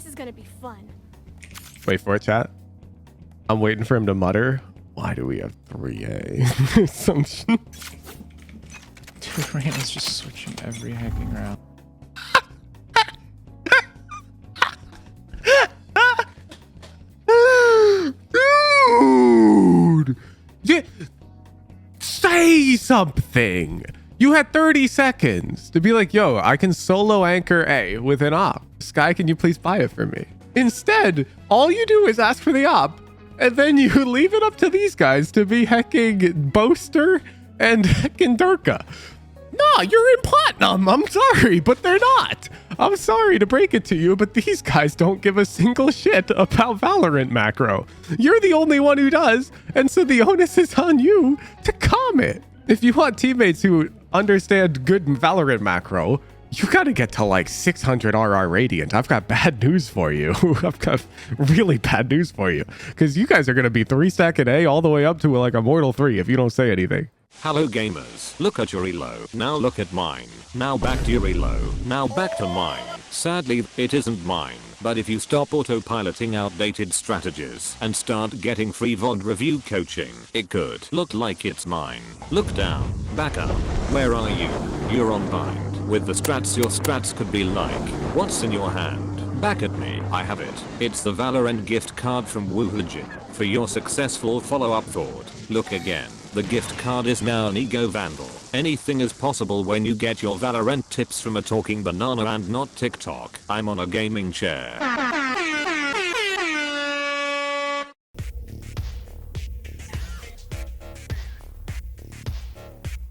This is gonna be fun. Wait for it, chat. I'm waiting for him to mutter. Why do we have 3A? Some shit. Dude, Rain is just switching every hacking round. Dude! Say something! You had 30 seconds to be like, yo, I can solo anchor A with an op. Sky, can you please buy it for me? Instead, all you do is ask for the op, and then you leave it up to these guys to be hecking Boaster and hecking Durka. No, you're in platinum. I'm sorry, but they're not. I'm sorry to break it to you, but these guys don't give a single shit about Valorant macro. You're the only one who does, and so the onus is on you to comment. If you want teammates who understand good Valorant macro, you gotta get to like 600 RR Radiant. I've got bad news for you. I've got really bad news for you, because you guys are gonna be 3-stacking A all the way up to like a Mortal 3 if you don't say anything. Hello gamers, look at your elo, now look at mine, now back to your elo, now back to mine. Sadly, it isn't mine, but if you stop autopiloting outdated strategies and start getting free VOD review coaching, it could look like it's mine. Look down, back up, where are you? You're on bind. With the strats your strats could be like, what's in your hand? Back at me, I have it. It's the Valorant gift card from Wuhujin. For your successful follow-up thought, look again. The gift card is now an ego vandal. Anything is possible when you get your Valorant tips from a talking banana and not TikTok. I'm on a gaming chair.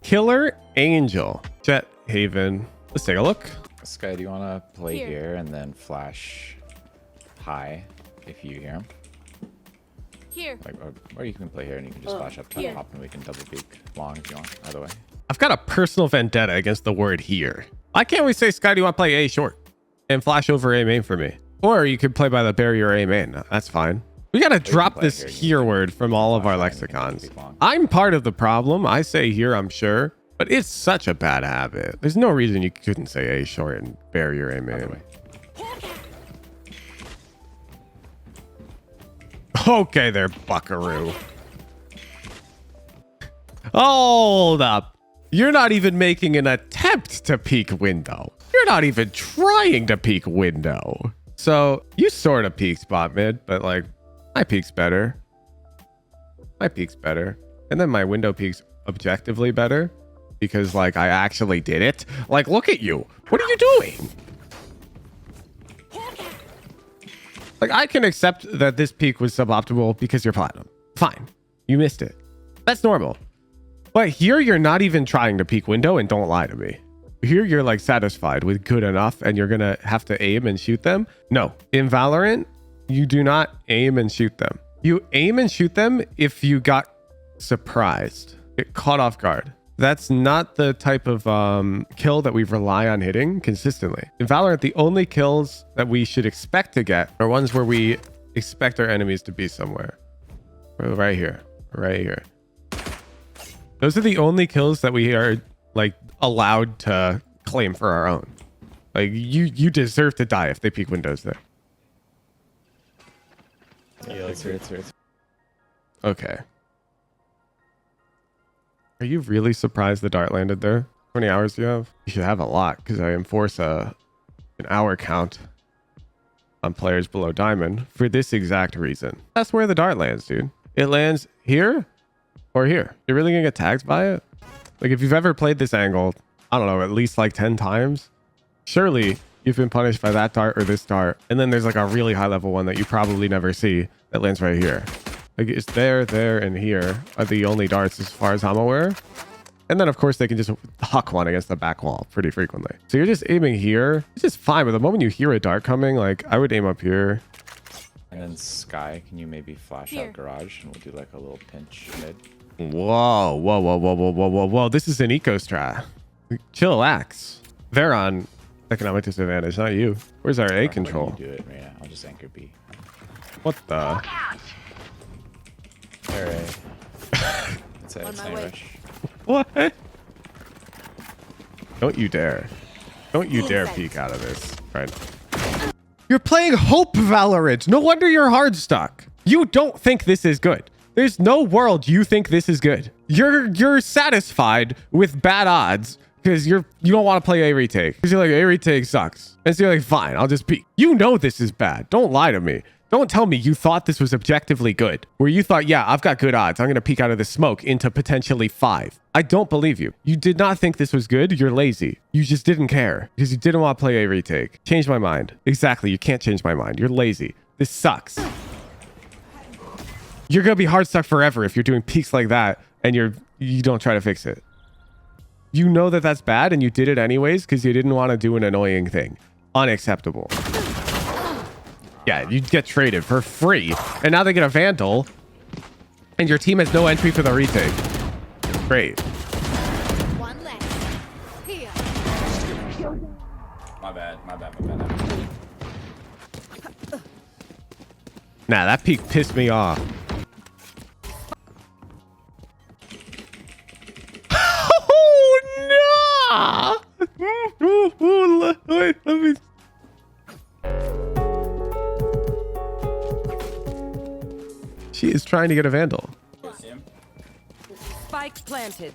Killer Angel. Jet Haven. Let's take a look. Sky, do you want to play Here. here and then flash high if you hear him? Here. Like, or you can play here and you can just flash up Here. top and we can double peek long if you want. Either way. I've got a personal vendetta against the word here. Why can't we say, Sky, do you want to play A short and flash over A main for me? Or you could play by the barrier A main. That's fine. We got to drop play this here. here word from all of our Flash high and we can lexicons. peek long. I'm part of the problem. I say here, I'm sure. But it's such a bad habit. There's no reason you couldn't say A short and barrier A Either main. way. Okay there, buckaroo. Hold up. You're not even making an attempt to peek window. You're not even trying to peek window. So you sort of peek spot mid, but like my peek's better. My peek's better. And then my window peek's objectively better because like I actually did it. Like, look at you. What are you doing? Like, I can accept that this peak was suboptimal because you're platinum. Fine. You missed it. That's normal. But here, you're not even trying to peek window, and don't lie to me. Here, you're like satisfied with good enough, and you're going to have to aim and shoot them. No. In Valorant, you do not aim and shoot them. You aim and shoot them if you got surprised. Get caught off guard. That's not the type of kill that we rely on hitting consistently. In Valorant, the only kills that we should expect to get are ones where we expect our enemies to be somewhere. Right here. Right here. Those are the only kills that we are like allowed to claim for our own. Like you deserve to die if they peek windows there. Yeah, it's here. Okay. Are you really surprised the dart landed there? How many hours do you have? You should have a lot because I enforce an hour count on players below diamond for this exact reason. That's where the dart lands, dude. It lands here or here. You're really gonna get tagged by it? Like if you've ever played this angle, I don't know, at least like 10 times, surely you've been punished by that dart or this dart. And then there's like a really high level one that you probably never see that lands right here. Like it's there, and here are the only darts as far as I'm aware. And then of course they can just huck one against the back wall pretty frequently. So you're just aiming here. It's just fine. But the moment you hear a dart coming, like I would aim up here. And then Sky, can you maybe flash Here. out garage and we'll do like a little pinch mid? Whoa. This is an eco strat. Chillax. They're on economic disadvantage, not you. Where's our A control? You do it right now. I'll just anchor B. What the? Alright. It's On it's my night way. rush. What? Don't you dare. Don't you dare Insect. peek out of this. Right. You're playing Hope Valorant. No wonder you're hard stuck. You don't think this is good. There's no world you think this is good. You're satisfied with bad odds because you don't want to play a retake. Because you're like, a retake sucks. And so you're like, fine, I'll just peek. You know this is bad. Don't lie to me. Don't tell me you thought this was objectively good. Where you thought, yeah, I've got good odds. I'm going to peek out of the smoke into potentially 5. I don't believe you. You did not think this was good. You're lazy. You just didn't care because you didn't want to play a retake. Change my mind. Exactly. You can't change my mind. You're lazy. This sucks. You're going to be hard stuck forever if you're doing peaks like that and you don't try to fix it. You know that that's bad and you did it anyways because you didn't want to do an annoying thing. Unacceptable. Yeah, you get traded for free. And now they get a Vandal. And your team has no entry for the retake. Great. One less. Here. My bad. Nah, that peak pissed me off. Oh, no! Wait, let me... She is trying to get a Vandal. Spike planted.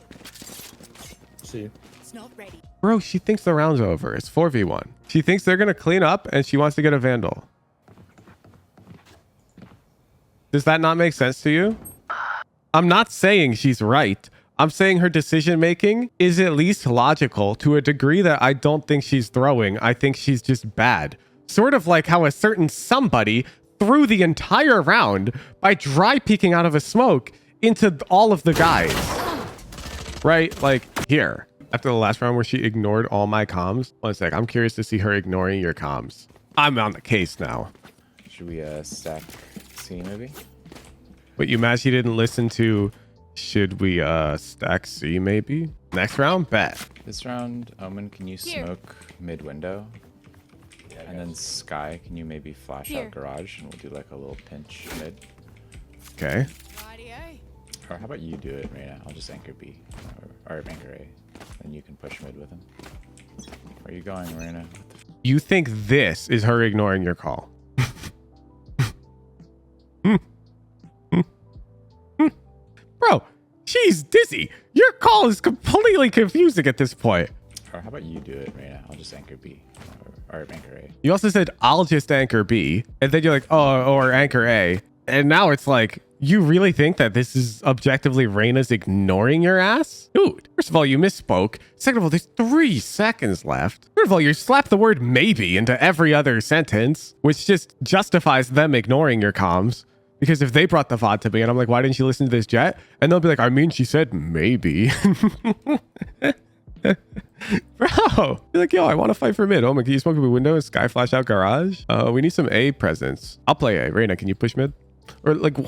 See you. It's not ready. Bro, she thinks the round's over. It's 4v1. She thinks they're going to clean up and she wants to get a Vandal. Does that not make sense to you? I'm not saying she's right. I'm saying her decision making is at least logical to a degree that I don't think she's throwing. I think she's just bad. Sort of like how a certain somebody threw the entire round by dry peeking out of a smoke into all of the guys. Right? Like here. After the last round where she ignored all my comms. One sec. I'm curious to see her ignoring your comms. I'm on the case now. Should we stack C maybe? But you mad she didn't listen to should we stack C maybe? Next round? Bet. This round, Omen, can you Here. smoke mid window? And then Sky, can you maybe flash Here. out garage and we'll do like a little pinch mid? Okay. Rightio. Or how about you do it, Reina? I'll just anchor B or anchor A, and you can push mid with him. Where are you going, Reina? What the You think this is her ignoring your call? Bro, she's dizzy. Your call is completely confusing at this point. Or how about you do it, Reina? I'll just anchor B or anchor A. You also said, I'll just anchor B. And then you're like, oh, or anchor A. And now it's like, you really think that this is objectively Reina's ignoring your ass? Dude, first of all, you misspoke. Second of all, there's 3 seconds left. Third of all, you slapped the word maybe into every other sentence, which just justifies them ignoring your comms. Because if they brought the VOD to me and I'm like, why didn't you listen to this, Jet? And they'll be like, I mean, she said maybe. Bro, you're like, yo, I want to fight for mid. Oh my, can you smoke through a window and sky flash out garage? We need some A presence. I'll play A. Reina, can you push mid? Or like,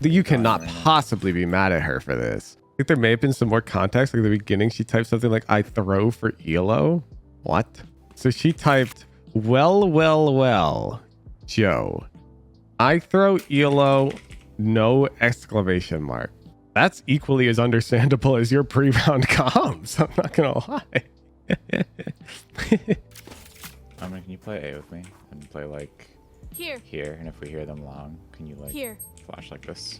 you cannot possibly be mad at her for this. I think there may have been some more context. Like at the beginning, she typed something like, I throw for ELO. What? So she typed, well, Joe. I throw ELO, no exclamation mark. That's equally as understandable as your pre-round comms. I'm not gonna lie. Can you play A with me and play like Here. here? And if we hear them long, can you like Here. flash like this?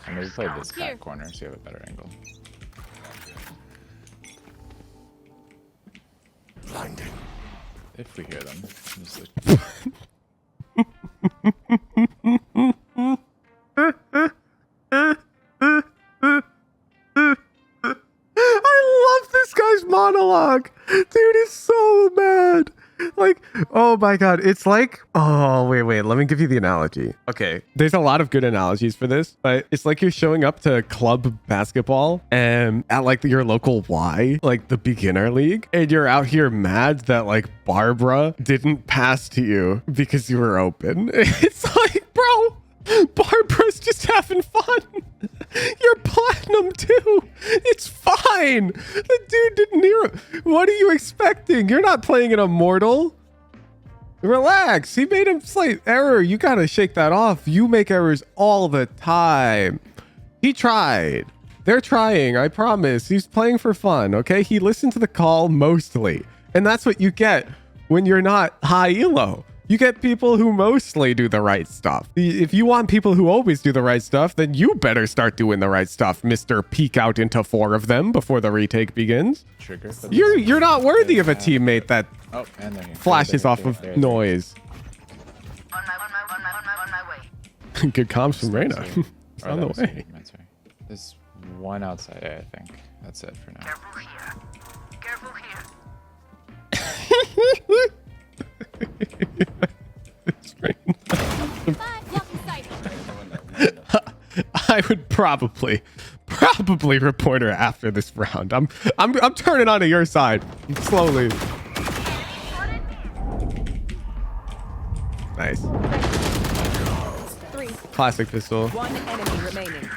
And maybe play this Here. back corner so you have a better angle. Blinding. If we hear them, just like I love this guy's monologue. Dude is so mad. Like, oh my God. It's like, oh, wait. Let me give you the analogy. Okay. There's a lot of good analogies for this, but it's like you're showing up to club basketball and at like your local Y, like the beginner league, and you're out here mad that like Barbara didn't pass to you because you were open. It's like, bro, Barbara's just having fun. You're platinum too. It's fine. The dude didn't hear it. What are you expecting? You're not playing an immortal. Relax. He made a slight error. You gotta shake that off. You make errors all the time. He tried. They're trying. I promise. He's playing for fun. Okay. He listened to the call mostly. And that's what you get when you're not high elo. You get people who mostly do the right stuff. If you want people who always do the right stuff, then you better start doing the right stuff, Mr. Peek out into 4 of them before the retake begins. Trigger. You're not worthy of a teammate that Oh, and there you go. flashes There, off there, of there, noise. On my way. Good comms from Reyna. Sorry. It's Oh, on that the was way. you, man, sorry. There's one outside, I think. That's it for now. Careful here. Careful here. I would probably report her after this round. I'm turning onto your side slowly. Nice. 3. Classic pistol. One enemy remaining.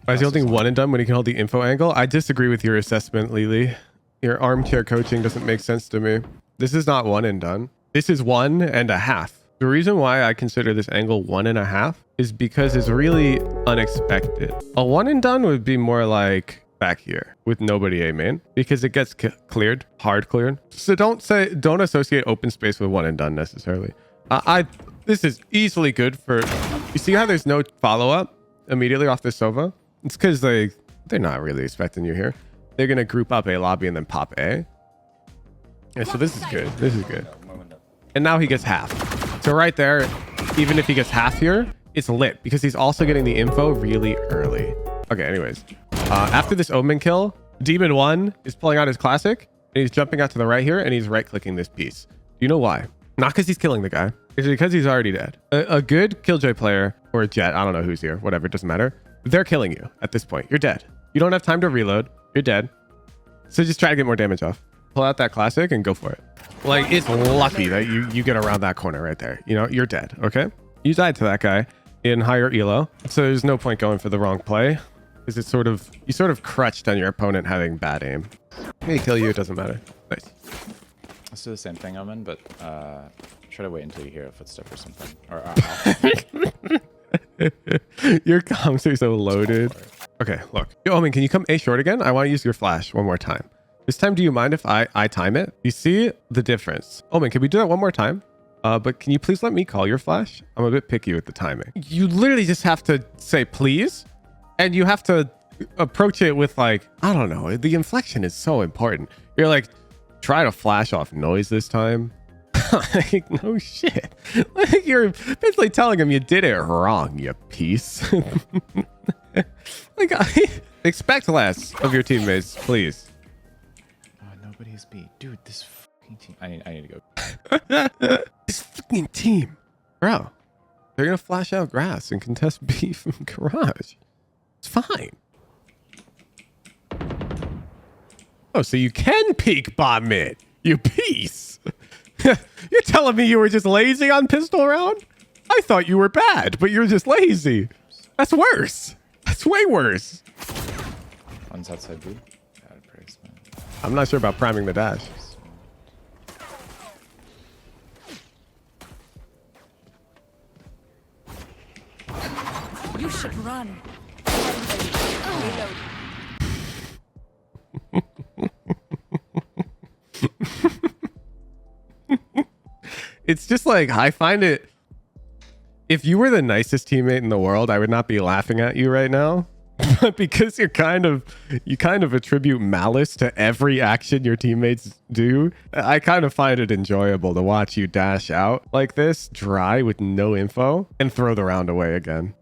Why is he holding one and done when he can hold the info angle? I disagree with your assessment, Lily. Your armchair coaching doesn't make sense to me. This is not one and done. This is 1.5. The reason why I consider this angle 1.5 is because it's really unexpected. A one and done would be more like back here with nobody A main because it gets cleared, hard cleared. So don't associate open space with one and done necessarily. This is easily good for, you see how there's no follow up immediately off the Sova? It's because they're not really expecting you here. They're going to group up A lobby and then pop A. Yeah, so this is good. This is good. And now he gets half. So right there, even if he gets half here, it's lit because he's also getting the info really early. Okay, anyways. After this Omen kill, Demon 1 is pulling out his classic and he's jumping out to the right here and he's right clicking this piece. Do you know why? Not because he's killing the guy. It's because he's already dead. A good Killjoy player or a Jett, I don't know who's here, whatever, it doesn't matter. They're killing you at this point. You're dead. You don't have time to reload. You're dead. So just try to get more damage off. Pull out that classic and go for it. Like, it's lucky that you get around that corner right there. You know, you're dead, okay? You died to that guy in higher elo. So there's no point going for the wrong play. Because it's you sort of crutched on your opponent having bad aim. May kill you, it doesn't matter. Nice. Let's do the same thing, Omen, but try to wait until you hear a footstep or something. Or Your comms are so loaded. Okay, look. Yo, Omen, can you come A short again? I want to use your flash one more time. This time, do you mind if I time it? You see the difference? Omen, can we do that one more time? But can you please let me call your flash? I'm a bit picky with the timing. You literally just have to say please, and you have to approach it with like, I don't know. The inflection is so important. You're like, try to flash off noise this time. Like, no shit. Like, you're basically telling him you did it wrong, you piece. Like, expect less of your teammates, please. oh, nobody's B. Dude, this fucking team. I need to go. This fucking team. Bro, they're going to flash out grass and contest B from garage. It's fine. Oh, so you can peek bomb mid, you piece. You're telling me you were just lazy on pistol round? I thought you were bad, but you're just lazy. That's worse. That's way worse. One's outside B. Bad placement. I'm not sure about priming the dash. You should run. It's just like, I find it, if you were the nicest teammate in the world, I would not be laughing at you right now. But because you kind of attribute malice to every action your teammates do, I kind of find it enjoyable to watch you dash out like this, dry with no info, and throw the round away again.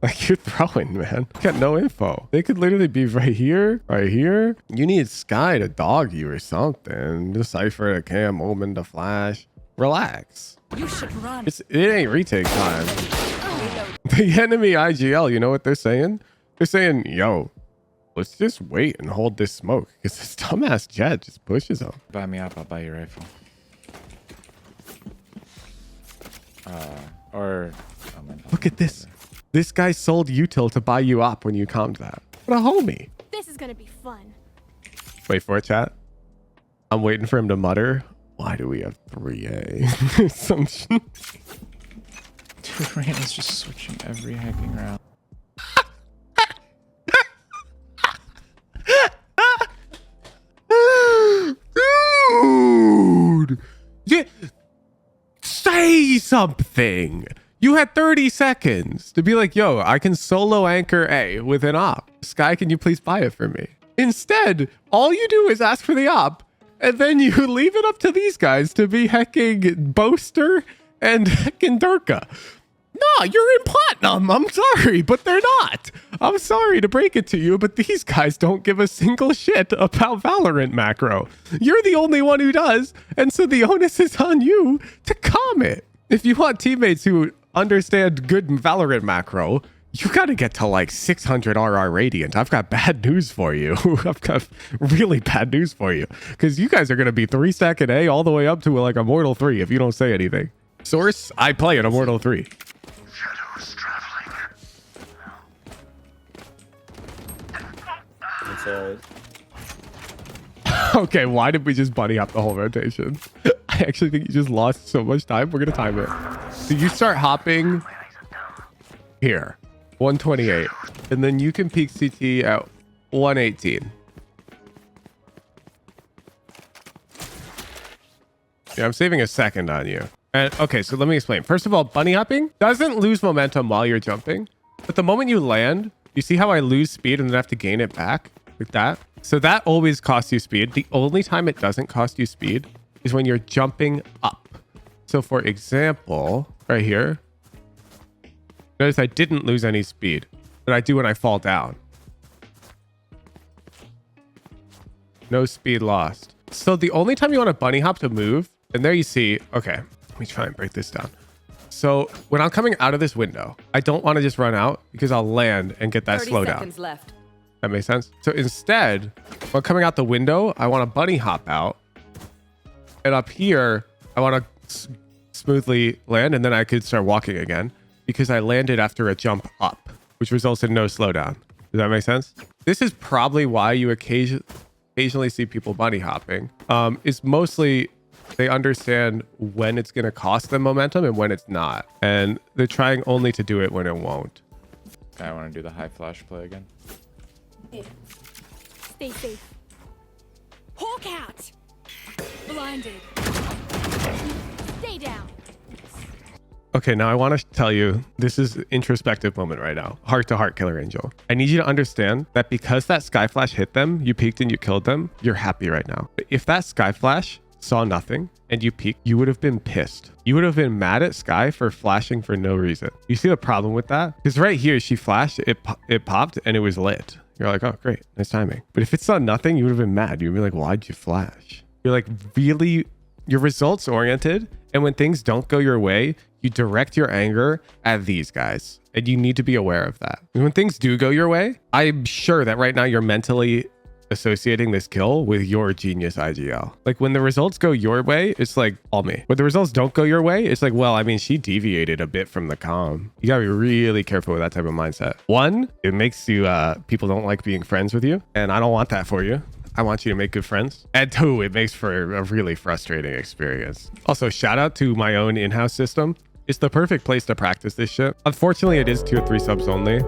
Like, you're throwing, man. You got no info. They could literally be right here, right here. You need Sky to dog you or something. Decipher to cam, Omen to flash. Relax. You should run. It ain't retake time. The enemy IGL, you know what they're saying? They're saying, yo, let's just wait and hold this smoke because this dumbass Jett just pushes them. Buy me up, I'll buy you a rifle. Look at this. This guy sold util to buy you up when you calmed that. What a homie. This is gonna be fun. Wait for it, chat. I'm waiting for him to mutter, why do we have 3A? Some shit. Dude, Reyna's just switching every hacking round. something. You had 30 seconds to be like, yo, I can solo anchor A with an op. Sky, can you please buy it for me? Instead, all you do is ask for the op, and then you leave it up to these guys to be hecking Boaster and hecking Durka. No, you're in platinum. I'm sorry, but they're not. I'm sorry to break it to you, but these guys don't give a single shit about Valorant macro. You're the only one who does, and so the onus is on you to comment. If you want teammates who understand good Valorant macro, you got to get to like 600 RR Radiant. I've got bad news for you. I've got really bad news for you, because you guys are going to be 3-stack an A all the way up to like Immortal 3 if you don't say anything. Source, I play an Immortal 3. Shadows traveling. Okay, why did we just bunny up the whole rotation? I actually think you just lost so much time. We're going to time it. So you start hopping here, 128. And then you can peek CT at 118. Yeah, I'm saving a second on you. And okay, so let me explain. First of all, bunny hopping doesn't lose momentum while you're jumping. But the moment you land, you see how I lose speed and then have to gain it back like that? So that always costs you speed. The only time it doesn't cost you speed is when you're jumping up. So for example, right here, notice I didn't lose any speed, but I do when I fall down. No speed lost. So the only time you want to bunny hop to move, and there you see, okay, let me try and break this down. So when I'm coming out of this window, I don't want to just run out because I'll land and get that 30 slowdown. seconds left. That makes sense. So instead, when coming out the window, I want to bunny hop out. And up here, I want to smoothly land, and then I could start walking again because I landed after a jump up, which results in no slowdown. Does that make sense? This is probably why you occasionally see people bunny hopping. It's mostly they understand when it's going to cost them momentum and when it's not. And they're trying only to do it when it won't. I want to do the high flash play again. Stay safe. Hawk out! Blinded. Stay down. Okay, now I want to tell you, this is an introspective moment right now. Heart to heart, Killer Angel. I need you to understand that because that Sky Flash hit them, you peeked and you killed them, you're happy right now. If that Sky Flash saw nothing and you peeked, you would have been pissed. You would have been mad at Sky for flashing for no reason. You see the problem with that? Because right here, she flashed, it popped, and it was lit. You're like, oh, great, nice timing. But if it saw nothing, you would have been mad. You'd be like, why'd you flash? You're like, really, you're results oriented. And when things don't go your way, you direct your anger at these guys. And you need to be aware of that. And when things do go your way, I'm sure that right now you're mentally associating this kill with your genius IGL. Like when the results go your way, it's like all me. When the results don't go your way, it's like, well, I mean, she deviated a bit from the comm. You gotta be really careful with that type of mindset. One, it makes you, people don't like being friends with you. And I don't want that for you. I want you to make good friends. And two, it makes for a really frustrating experience. Also, shout out to my own in-house system. It's the perfect place to practice this shit. Unfortunately, it is tier 3 subs only.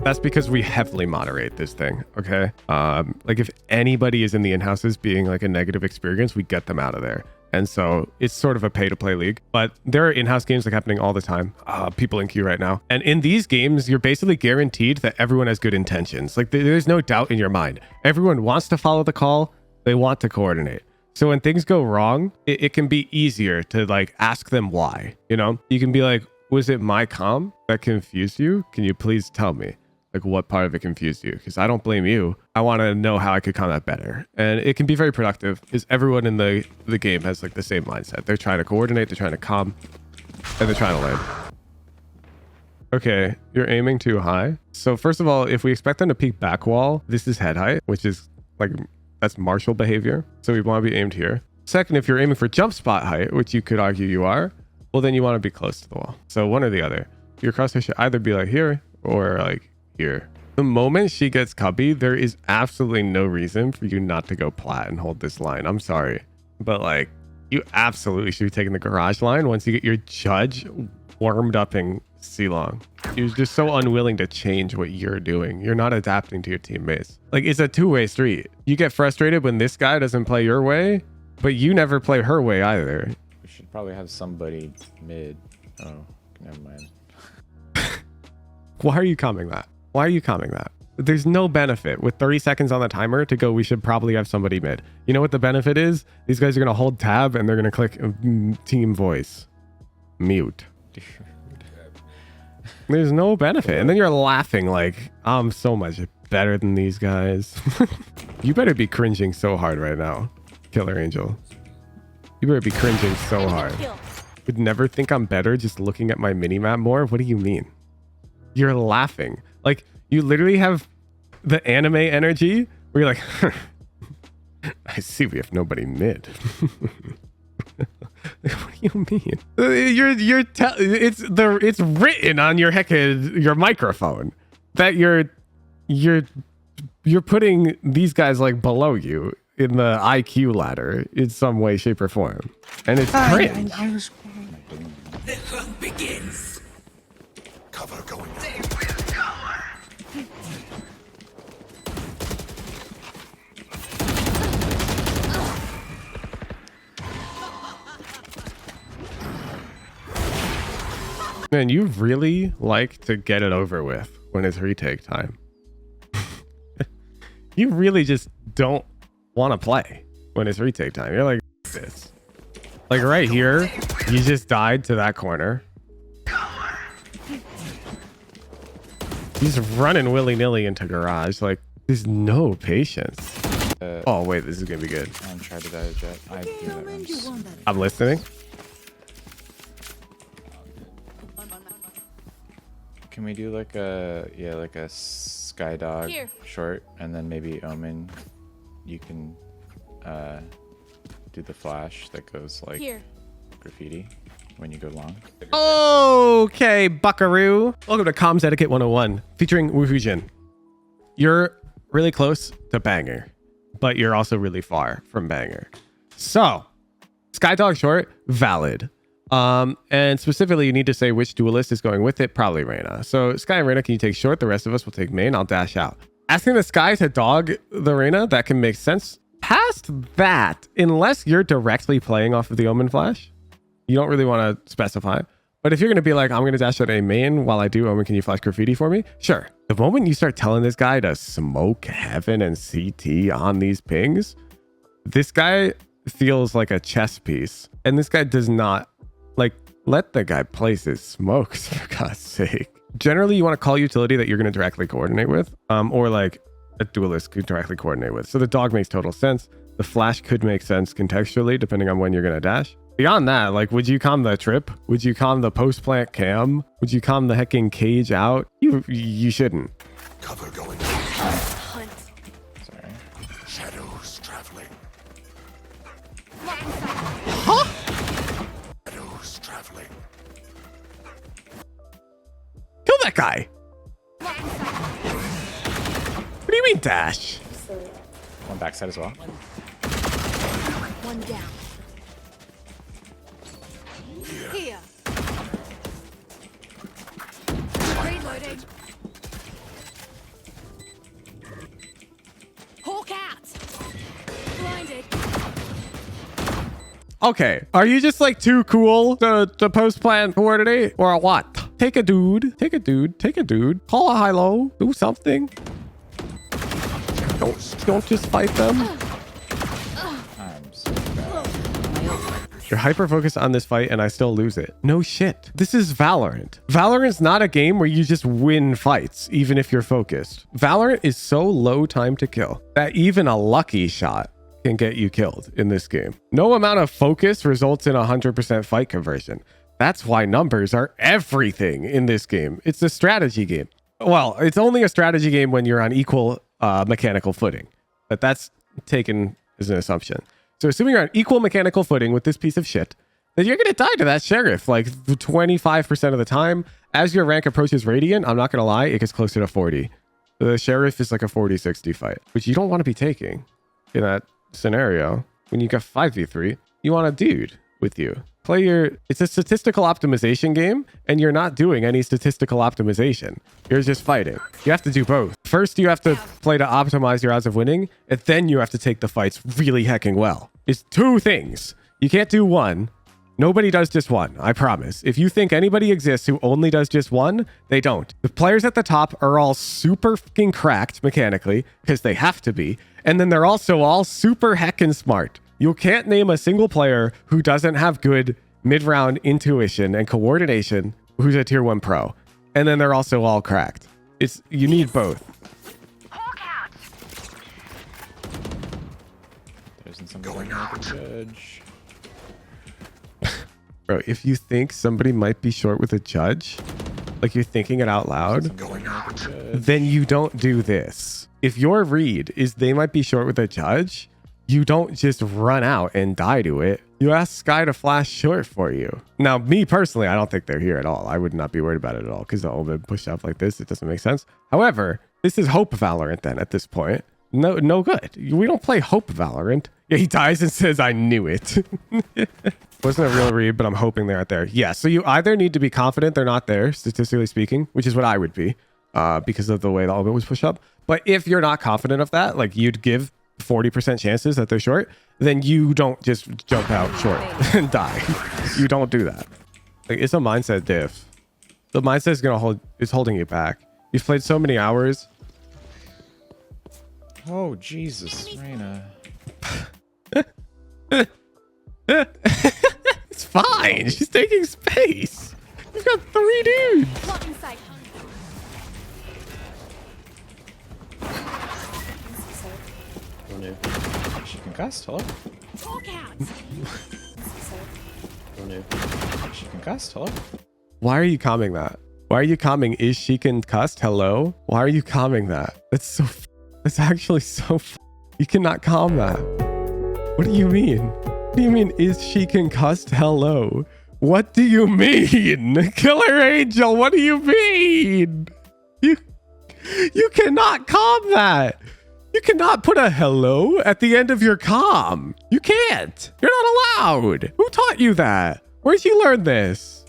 That's because we heavily moderate this thing, okay? Like if anybody is in the in-houses being like a negative experience, we get them out of there. And so it's sort of a pay-to-play league. But there are in-house games like happening all the time. People in queue right now. And in these games, you're basically guaranteed that everyone has good intentions. Like there's no doubt in your mind. Everyone wants to follow the call. They want to coordinate. So when things go wrong, it can be easier to like ask them why, you know? You can be like, was it my comm that confused you? Can you please tell me like what part of it confused you? Because I don't blame you. I want to know how I could combat better. And it can be very productive because everyone in the game has like the same mindset. They're trying to coordinate, they're trying to comm, and they're trying to land. Okay, you're aiming too high. So first of all, if we expect them to peek back wall, this is head height, which is like, that's martial behavior. So we want to be aimed here. Second, if you're aiming for jump spot height, which you could argue you are, well, then you want to be close to the wall. So one or the other. Your crosshair should either be like here or like here. The moment she gets cubby, there is absolutely no reason for you not to go plat and hold this line. I'm sorry. But like, you absolutely should be taking the garage line once you get your judge warmed up in C-Long. You're just so unwilling to change what you're doing. You're not adapting to your teammates. Like, it's a two-way street. You get frustrated when this guy doesn't play your way, but you never play her way either. should probably have somebody mid. Oh, never mind. Why are you commenting that? Why are you commenting that? There's no benefit with 30 seconds on the timer to go, we should probably have somebody mid. You know what the benefit is? These guys are going to hold tab and they're going to click team voice. Mute. There's no benefit. And then you're laughing like, I'm so much better than these guys. You better be cringing so hard right now, Killer Angel. You better be cringing so hard. Would never think I'm better just looking at my minimap more? What do you mean? You're laughing. Like, you literally have the anime energy where you're like, I see we have nobody mid. What do you mean? It's written on your microphone that you're putting these guys like below you in the IQ ladder in some way, shape, or form, and it's cringe. The hunt begins. Cover going. They will cover. Man, you really like to get it over with when it's retake time. You really just don't want to play when it's retake time. You're like, this. Like right here, you just died to that corner. He's running willy-nilly into garage. Like, there's no patience. Oh, wait, this is going to be good. I'm trying to die to Jet. I do that once. I'm listening. Can we do like a Skydog Here. short, and then maybe Omen, you can do the flash that goes like Here. graffiti when you go long. Okay, buckaroo. Welcome to Comms Etiquette 101, featuring Wuhujin. You're really close to banger, but you're also really far from banger. So, Skydog short, valid. And specifically, you need to say which duelist is going with it. Probably Reyna. So Sky and Reyna, can you take short? The rest of us will take main. I'll dash out. Asking the Sky to dog the Reyna, that can make sense. Past that, unless you're directly playing off of the Omen flash, you don't really want to specify. But if you're going to be like, I'm going to dash out a main while I do Omen, can you flash graffiti for me? Sure. The moment you start telling this guy to smoke heaven and CT on these pings, this guy feels like a chess piece. And this guy does not. Like, let the guy place his smokes, for God's sake. Generally, you want to call utility that you're going to directly coordinate with, or like a duelist could directly coordinate with. So the dog makes total sense. The flash could make sense contextually, depending on when you're going to dash. Beyond that, like, would you calm the trip? Would you calm the post-plant cam? Would you calm the hecking cage out? You shouldn't. Cover going. Hunt. Sorry. Shadows traveling. Huh? Shadows traveling. Kill that guy. What do you mean dash? One backside as well. One down. Here. Reloading. Hawk out. Blinded. Okay, are you just like too cool to post-plant coordinate or what? Take a dude, call a high-low, do something. Don't just fight them. I'm so bad. You're hyper-focused on this fight and I still lose it. No shit. This is Valorant. Valorant's not a game where you just win fights, even if you're focused. Valorant is so low time to kill that even a lucky shot can get you killed in this game. No amount of focus results in 100% fight conversion. That's why numbers are everything in this game. It's a strategy game. Well, it's only a strategy game when you're on equal mechanical footing. But that's taken as an assumption. So assuming you're on equal mechanical footing with this piece of shit, then you're going to die to that sheriff like 25% of the time. As your rank approaches Radiant, I'm not going to lie, it gets closer to 40. The sheriff is like a 40-60 fight, which you don't want to be taking in that scenario. When you got 5v3, you want a dude with you. It's a statistical optimization game, and you're not doing any statistical optimization. You're just fighting. You have to do both. First, you have to play to optimize your odds of winning, and then you have to take the fights really hecking well. It's two things. You can't do one, Nobody does just one, I promise. If you think anybody exists who only does just one, they don't. The players at the top are all super fucking cracked mechanically, because they have to be. And then they're also all super heckin' smart. You can't name a single player who doesn't have good mid-round intuition and coordination who's a tier 1 pro. And then they're also all cracked. You need both. There isn't somebody I can judge. Bro, if you think somebody might be short with a judge, like you're thinking it out loud, then you don't do this. If your read is they might be short with a judge, you don't just run out and die to it. You ask Sky to flash short for you. Now, me personally, I don't think they're here at all. I would not be worried about it at all because the Omen push up like this, it doesn't make sense. However, this is Hope Valorant then at this point. No good. We don't play Hope Valorant. Yeah, he dies and says, I knew it. Wasn't a real read, but I'm hoping they aren't there. Yeah, so you either need to be confident they're not there, statistically speaking, which is what I would be because of the way the Omen was pushed up. But if you're not confident of that, like you'd give 40% chances that they're short, then you don't just jump out short and die. You don't do that. Like, it's a mindset diff. The mindset is holding you back. You've played so many hours. Oh, Jesus, Reyna. It's fine. She's taking space. We've got 3 dudes. Lock inside. She concussed, hello? Talk out. She concussed, hello? Why are you calming that? Why are you calming? Is she concussed? Hello? Why are you calming that? That's actually so you cannot calm that. What do you mean? What do you mean, is she concussed? Hello? What do you mean? Killer Angel, what do you mean? You cannot calm that. You cannot put a hello at the end of your comm. You can't. You're not allowed. Who taught you that? Where'd you learn this?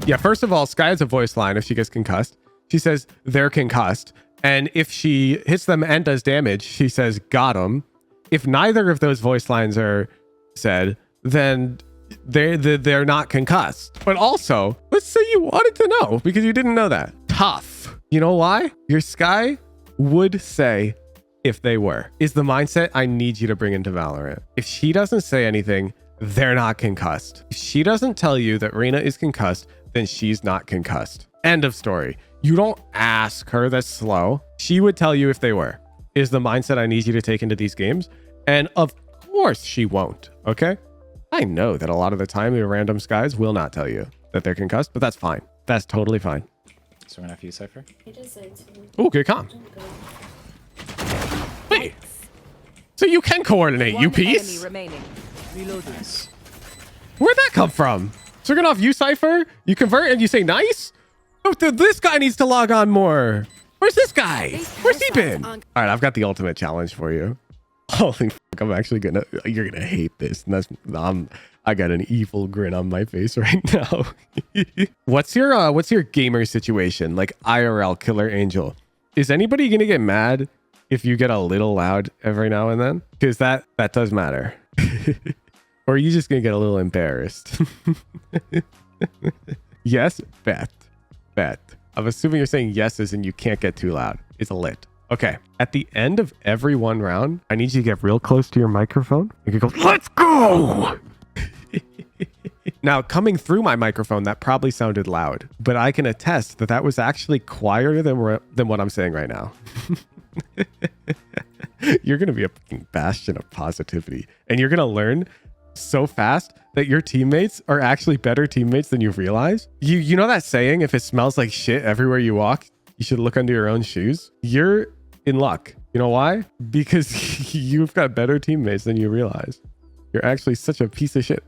Yeah, first of all, Sky has a voice line if she gets concussed. She says, they're concussed. And if she hits them and does damage, she says, got them. If neither of those voice lines are said, then they're not concussed. But also, let's say you wanted to know because you didn't know that. Tough. You know why? Your Sky would say if they were. Is the mindset I need you to bring into Valorant. If she doesn't say anything, they're not concussed. If she doesn't tell you that Reyna is concussed, then she's not concussed. End of story. You don't ask her. That's slow. She would tell you if they were. Is the mindset I need you to take into these games. And of course she won't. Okay. I know that a lot of the time the random Skies will not tell you that they're concussed, but that's fine. That's totally fine. So we're gonna have you, Cypher? Oh, good comp. Wait. So you can coordinate, you piece? Remaining. Nice. Where'd that come from? So you're gonna have you Cypher, you convert and you say nice? Oh, this guy needs to log on more. Where's this guy? Where's he been? All right, I've got the ultimate challenge for you. Holy fuck, I'm actually you're gonna hate this. And I got an evil grin on my face right now. What's your gamer situation? Like IRL Killer Angel. Is anybody gonna get mad if you get a little loud every now and then? Because that does matter. Or are you just gonna get a little embarrassed? Yes, bet. I'm assuming you're saying yes as in you can't get too loud. It's a lit. Okay. At the end of every one round, I need you to get real close to your microphone. You can go, let's go! Now, coming through my microphone, that probably sounded loud, but I can attest that was actually quieter than what I'm saying right now. You're going to be a fucking bastion of positivity, and you're going to learn so fast that your teammates are actually better teammates than you realize. You know that saying, if it smells like shit everywhere you walk, you should look under your own shoes? You're in luck. You know why? Because you've got better teammates than you realize. You're actually such a piece of shit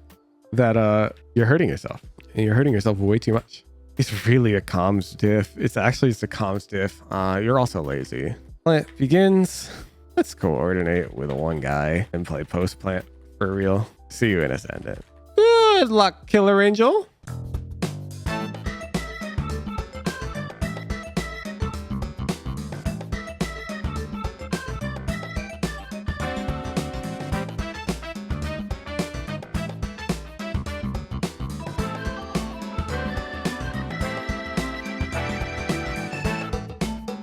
that you're hurting yourself, and you're hurting yourself way too much. It's really a comms diff. It's a comms diff. You're also lazy. Plant begins. Let's coordinate with one guy and play post plant for real. See you in Ascendant. Good luck, Killer Angel.